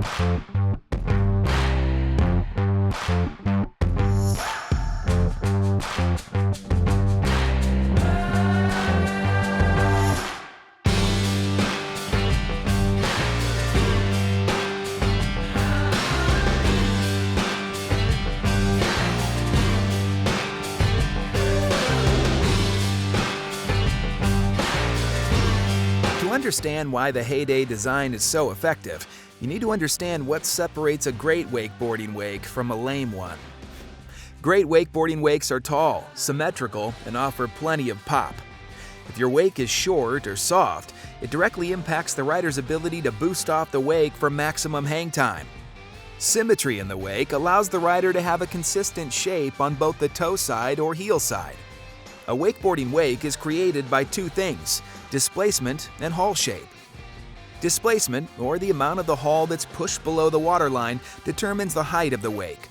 To understand why the Heyday design is so effective, you need to understand what separates a great wakeboarding wake from a lame one. Great wakeboarding wakes are tall, symmetrical, and offer plenty of pop. If your wake is short or soft, it directly impacts the rider's ability to boost off the wake for maximum hang time. Symmetry in the wake allows the rider to have a consistent shape on both the toe side or heel side. A wakeboarding wake is created by two things: displacement and hull shape. Displacement, or the amount of the hull that's pushed below the waterline, determines the height of the wake.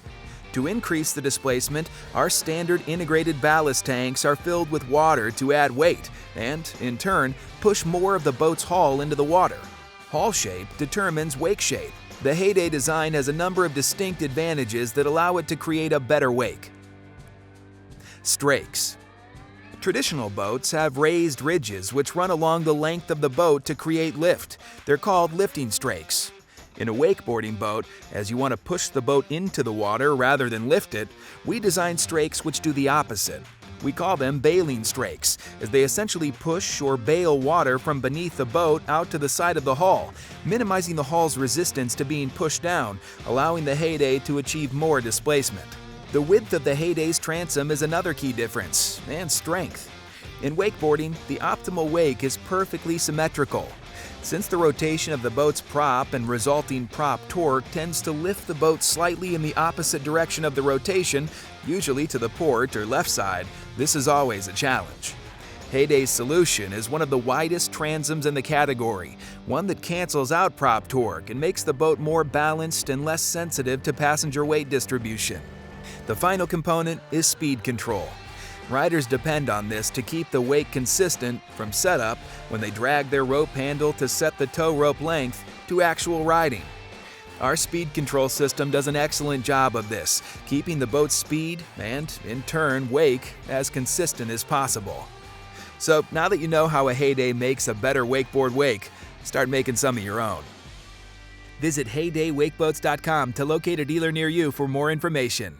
To increase the displacement, our standard integrated ballast tanks are filled with water to add weight and, in turn, push more of the boat's hull into the water. Hull shape determines wake shape. The Heyday design has a number of distinct advantages that allow it to create a better wake. STRAKES. Traditional boats have raised ridges which run along the length of the boat to create lift. They're called lifting strakes. In a wakeboarding boat, as you want to push the boat into the water rather than lift it, we design strakes which do the opposite. We call them bailing strakes, as they essentially push or bail water from beneath the boat out to the side of the hull, minimizing the hull's resistance to being pushed down, allowing the Heyday to achieve more displacement. The width of the Heyday's transom is another key difference, and strength. In wakeboarding, the optimal wake is perfectly symmetrical. Since the rotation of the boat's prop and resulting prop torque tends to lift the boat slightly in the opposite direction of the rotation, usually to the port or left side, this is always a challenge. Heyday's solution is one of the widest transoms in the category, one that cancels out prop torque and makes the boat more balanced and less sensitive to passenger weight distribution. The final component is speed control. Riders depend on this to keep the wake consistent from setup, when they drag their rope handle to set the tow rope length, to actual riding. Our speed control system does an excellent job of this, keeping the boat's speed and, in turn, wake as consistent as possible. So now that you know how a Heyday makes a better wakeboard wake, start making some of your own. Visit HeydayWakeboats.com to locate a dealer near you for more information.